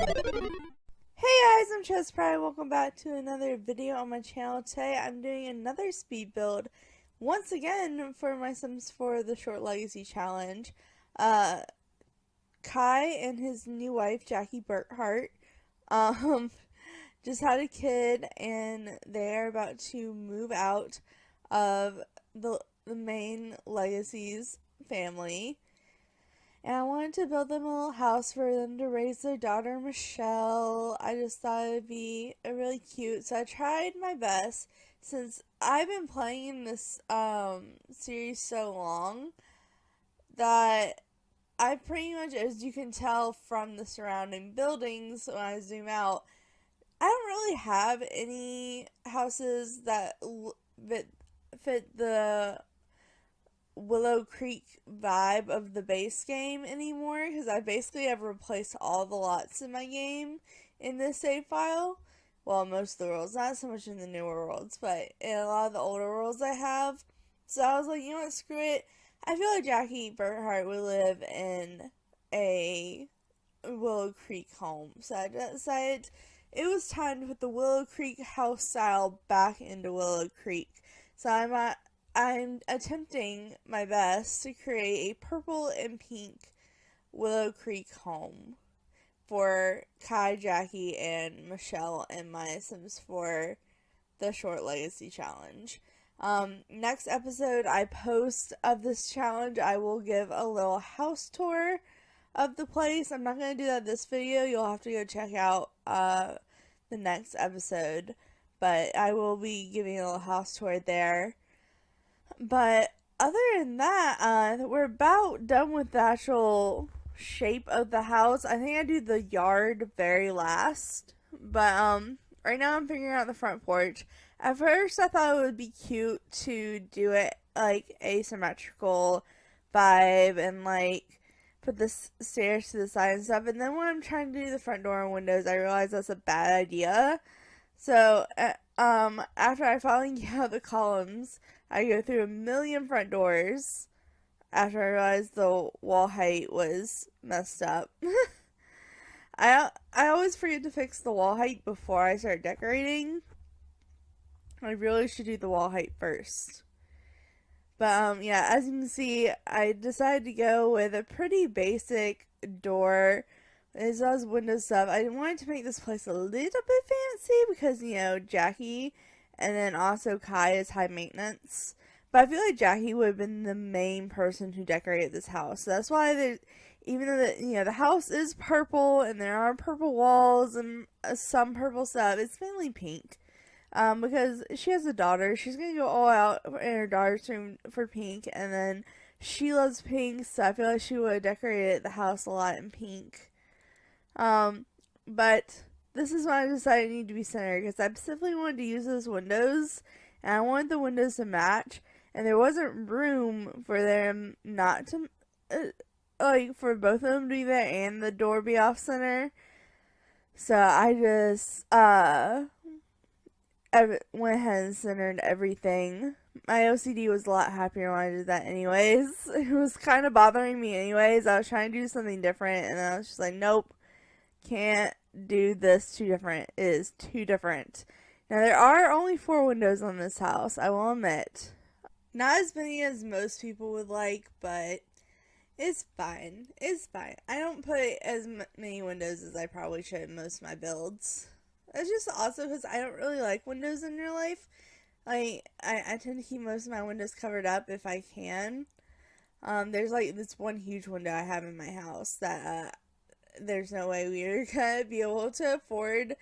Hey guys, I'm ChezPride. Welcome back to another video on my channel. Today I'm doing another speed build once again for my Sims 4 The Short Legacy Challenge. Uh, Kai and his new wife, Jackie Burkhart, um, just had a kid and they're about to move out of the main Legacy's family. And I wanted to build them a little house for them to raise their daughter, Michelle. I just thought it would be really cute. So I tried my best. Since I've been playing this series so long that I pretty much, as you can tell from the surrounding buildings when I zoom out, I don't really have any houses that fit the Willow Creek vibe of the base game anymore, because I basically have replaced all the lots in my game in this save file. Well, most of the worlds, not so much in the newer worlds, but in a lot of the older worlds I have. So I was like, you know what, screw it. I feel like Jackie Burkhart would live in a Willow Creek home. So I decided it was time to put the Willow Creek house style back into Willow Creek. So I'm attempting my best to create a purple and pink Willow Creek home for Kai, Jackie, and Michelle in my Sims 4 The Short Legacy Challenge. Next episode I post of this challenge, I will give a little house tour of the place. I'm not going to do that this video. You'll have to go check out the next episode. But I will be giving a little house tour there. But other than that, we're about done with the actual shape of the house. I think I do the yard very last. But right now I'm figuring out the front porch. At first I thought it would be cute to do it like asymmetrical vibe and like put the stairs to the side and stuff. And then when I'm trying to do the front door and windows, I realized that's a bad idea. So after I finally get out the columns, I go through a million front doors after I realized the wall height was messed up. I always forget to fix the wall height before I start decorating. I really should do the wall height first. But yeah, as you can see, I decided to go with a pretty basic door. As well as window stuff. I wanted to make this place a little bit fancy because, you know, Jackie and then also Kai is high maintenance. But I feel like Jackie would have been the main person who decorated this house. So that's why even though the house is purple and there are purple walls and some purple stuff, it's mainly pink. Because she has a daughter, she's gonna go all out in her daughter's room for pink, and then she loves pink, so I feel like she would have decorated the house a lot in pink. But this is why I decided it needed to be centered, because I specifically wanted to use those windows, and I wanted the windows to match, and there wasn't room for them not to, like, for both of them to be there and the door be off center. So I just, I went ahead and centered everything. My OCD was a lot happier when I did that anyways. It was kind of bothering me anyways. I was trying to do something different, and I was just like, nope. Can't do this too different. It is too different. Now there are only 4 windows on this house, I will admit. Not as many as most people would like, but it's fine. It's fine. I don't put as many windows as I probably should in most of my builds. It's just also because I don't really like windows in real life. Like, I tend to keep most of my windows covered up if I can. There's like this one huge window I have in my house that there's no way we are gonna be able to afford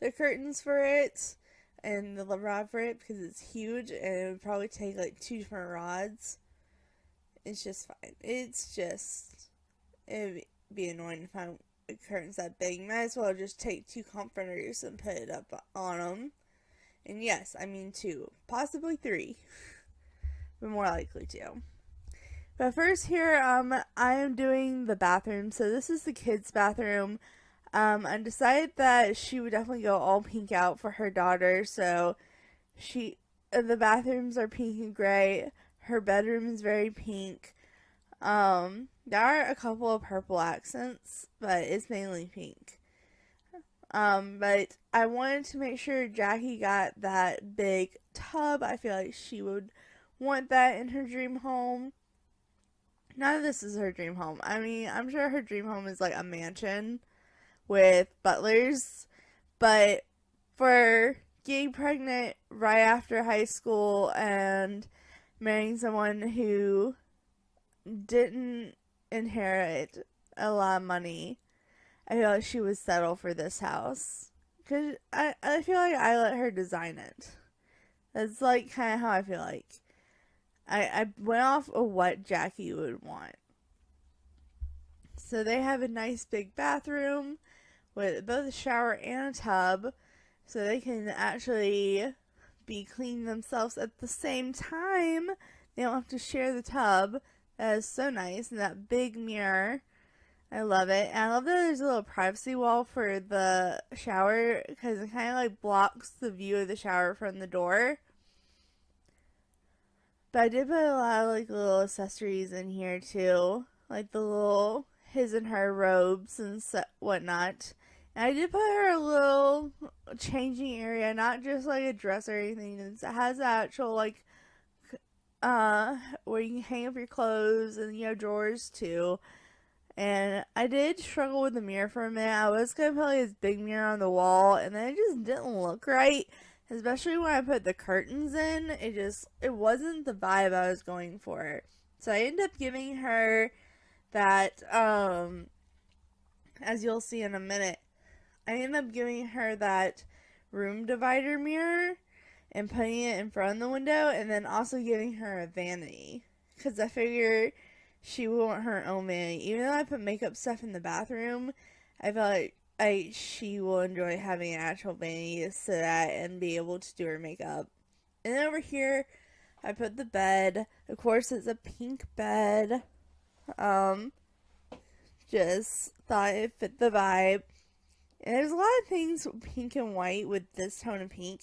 the curtains for it and the rod for it because it's huge and it would probably take like 2 different rods. It's just fine. It would be annoying to find curtains that big. Might as well just take 2 comforters and put it up on them. And yes, I mean 2, possibly 3, but more likely 2. But first here, I am doing the bathroom. So this is the kids' bathroom. I decided that she would definitely go all pink out for her daughter. So the bathrooms are pink and gray. Her bedroom is very pink. There are a couple of purple accents, but it's mainly pink. But I wanted to make sure Jackie got that big tub. I feel like she would want that in her dream home. None of this is her dream home. I mean, I'm sure her dream home is like a mansion with butlers, but for getting pregnant right after high school and marrying someone who didn't inherit a lot of money, I feel like she would settle for this house. Because I feel like I let her design it. That's like kind of how I feel like. I went off of what Jackie would want. So they have a nice big bathroom with both a shower and a tub. So they can actually be cleaning themselves at the same time. They don't have to share the tub. That is so nice. And that big mirror. I love it. And I love that there's a little privacy wall for the shower because it kind of like blocks the view of the shower from the door. But I did put a lot of like little accessories in here too. Like the little his and her robes and whatnot. And I did put her a little changing area, not just like a dress or anything. It has actual like where you can hang up your clothes and drawers too. And I did struggle with the mirror for a minute. I was gonna put like this big mirror on the wall, and then it just didn't look right. Especially when I put the curtains in, it wasn't the vibe I was going for. So I ended up giving her that, as you'll see in a minute, I ended up giving her that room divider mirror and putting it in front of the window, and then also giving her a vanity. Because I figured she would want her own vanity. Even though I put makeup stuff in the bathroom, I felt like she will enjoy having an actual vanity to sit at and be able to do her makeup. And then over here, I put the bed. Of course, it's a pink bed. Just thought it fit the vibe. And there's a lot of things pink and white with this tone of pink.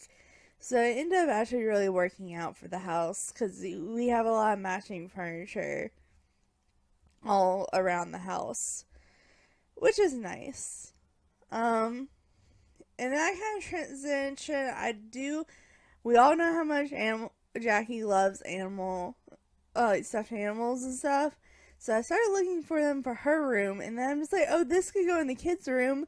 So it ended up actually really working out for the house because we have a lot of matching furniture all around the house, which is nice. And that kind of transition, we all know how much Jackie loves stuffed animals and stuff. So I started looking for them for her room, and then I'm just like, oh, this could go in the kids' room.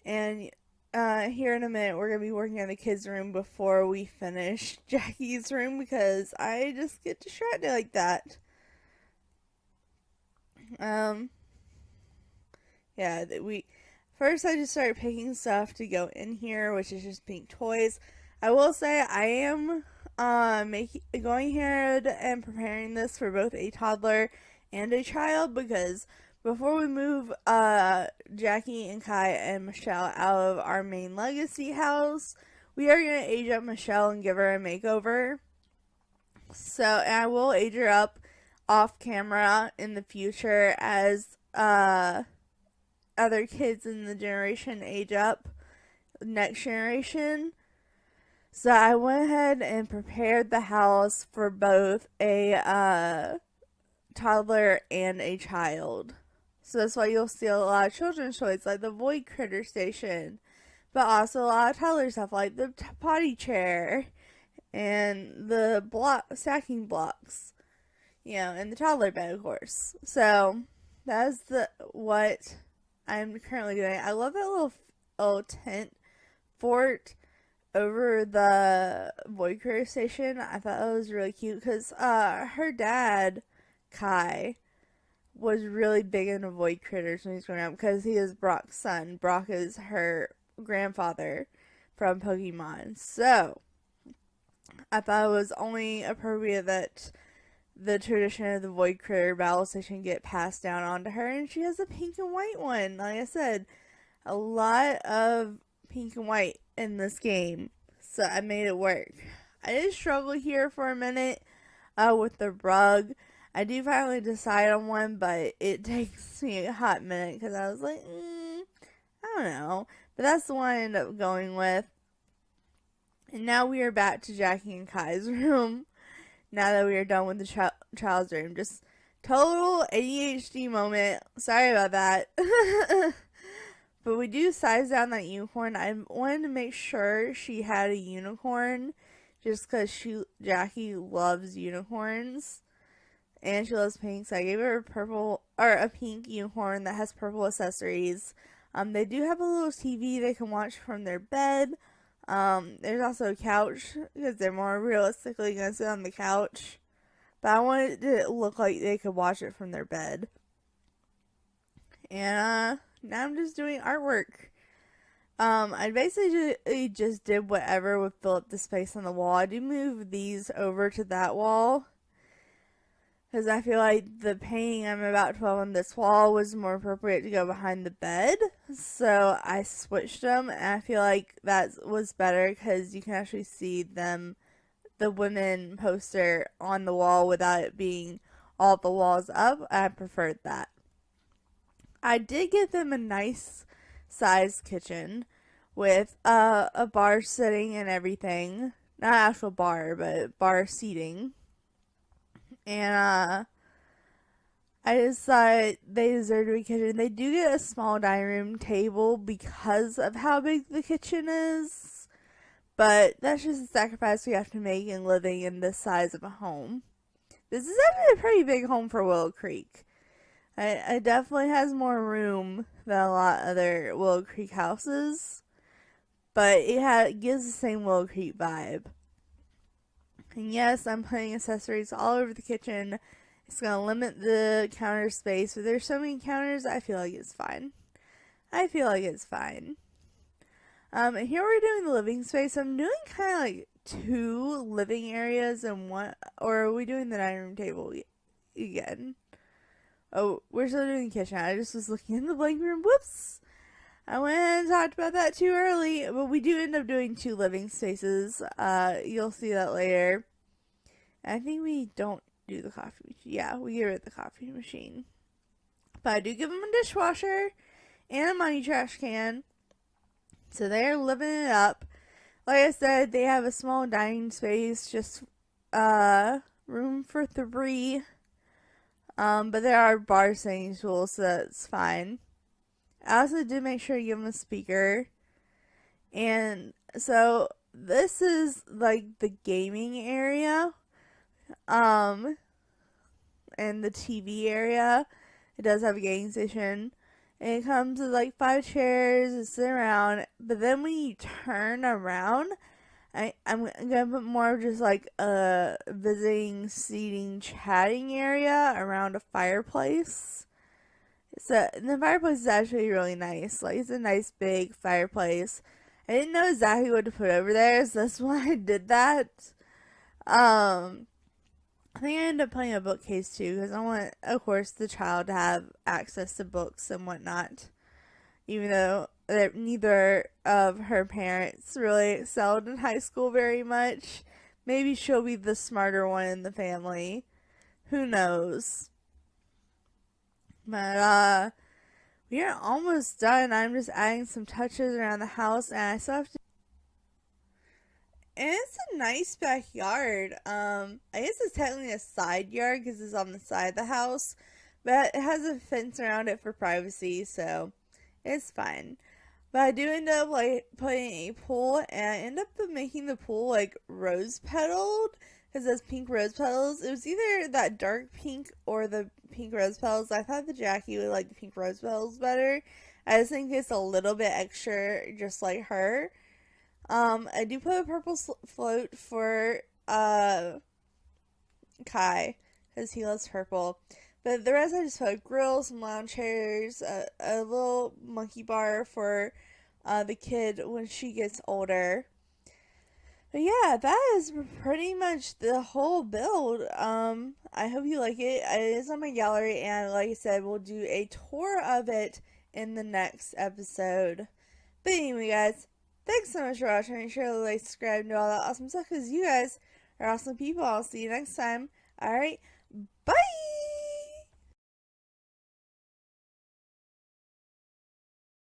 And here in a minute, we're going to be working on the kids' room before we finish Jackie's room, because I just get distracted like that. First I just started picking stuff to go in here, which is just pink toys. I will say I am going ahead and preparing this for both a toddler and a child, because before we move Jackie and Kai and Michelle out of our main legacy house, we are going to age up Michelle and give her a makeover. So, and I will age her up off camera in the future as other kids in the generation age up, next generation. So I went ahead and prepared the house for both a toddler and a child. So that's why you'll see a lot of children's toys like the Void Critter Station, but also a lot of toddler stuff like the potty chair and the stacking blocks, and the toddler bed, of course. So that's what I'm currently doing. I love that little tent fort over the Void Critter Station. I thought that was really cute because her dad, Kai, was really big into Void Critters when he was growing up because he is Brock's son. Brock is her grandfather from Pokemon. So I thought it was only appropriate that the tradition of the Void Critter battle station get passed down onto her, and she has a pink and white one. Like I said, a lot of pink and white in this game, so I made it work. I did struggle here for a minute with the rug. I do finally decide on one, but it takes me a hot minute because I was like, I don't know. But that's the one I ended up going with. And now we are back to Jackie and Kai's room. Now that we are done with the child's room. Just total ADHD moment. Sorry about that. but we do size down that unicorn. I wanted to make sure she had a unicorn just because Jackie loves unicorns. And she loves pink, so I gave her a pink unicorn that has purple accessories. They do have a little TV they can watch from their bed. There's also a couch because they're more realistically going to sit on the couch. But I wanted it to look like they could watch it from their bed. And now I'm just doing artwork. I basically just did whatever would fill up the space on the wall. I do move these over to that wall, because I feel like the painting I'm about to put on this wall was more appropriate to go behind the bed. So I switched them, and I feel like that was better because you can actually see the women poster on the wall without it being all the walls up. I preferred that. I did give them a nice sized kitchen with a bar sitting and everything. Not actual bar, but bar seating. And I just thought they deserved a kitchen. They do get a small dining room table because of how big the kitchen is. But that's just a sacrifice we have to make in living in this size of a home. This is actually a pretty big home for Willow Creek. It definitely has more room than a lot of other Willow Creek houses. But it gives the same Willow Creek vibe. And yes, I'm putting accessories all over the kitchen. It's going to limit the counter space. But there's so many counters, I feel like it's fine. And here we're doing the living space. I'm doing kind of like 2 living areas and one. Or are we doing the dining room table again? Oh, we're still doing the kitchen. I just was looking in the blank room. Whoops! I went and talked about that too early, but we do end up doing 2 living spaces. You'll see that later. I think we don't do the coffee machine. Yeah, we get rid of the coffee machine. But I do give them a dishwasher and a money trash can. So they're living it up. Like I said, they have a small dining space, just room for 3. But there are bar sitting stools, so that's fine. I also did make sure to give them a speaker. And so this is like the gaming area. And the TV area. It does have a gaming station. And it comes with like 5 chairs to sit around. But then when you turn around, I'm gonna put more of just like a visiting, seating, chatting area around a fireplace. So the fireplace is actually really nice. Like, it's a nice big fireplace. I didn't know exactly what to put over there, so that's why I did that. I think I ended up putting a bookcase too, because I want, of course, the child to have access to books and whatnot. Even though neither of her parents really excelled in high school very much. Maybe she'll be the smarter one in the family. Who knows? But, we are almost done. I'm just adding some touches around the house, and I still have to. And it's a nice backyard. I guess it's technically a side yard because it's on the side of the house, but it has a fence around it for privacy, so it's fine. But I do end up like putting a pool, and I end up making the pool like rose petaled. Because it has pink rose petals. It was either that dark pink or the pink rose petals. I thought the Jackie would like the pink rose petals better. I just think it's a little bit extra, just like her. I do put a purple float for Kai, because he loves purple. But the rest I just put grills, some lounge chairs, a little monkey bar for the kid when she gets older. But yeah, that is pretty much the whole build. I hope you like it. It is on my gallery, and like I said, we'll do a tour of it in the next episode. But anyway, guys, thanks so much for watching. Make sure to like, subscribe, and do all that awesome stuff, because you guys are awesome people. I'll see you next time. Alright, bye!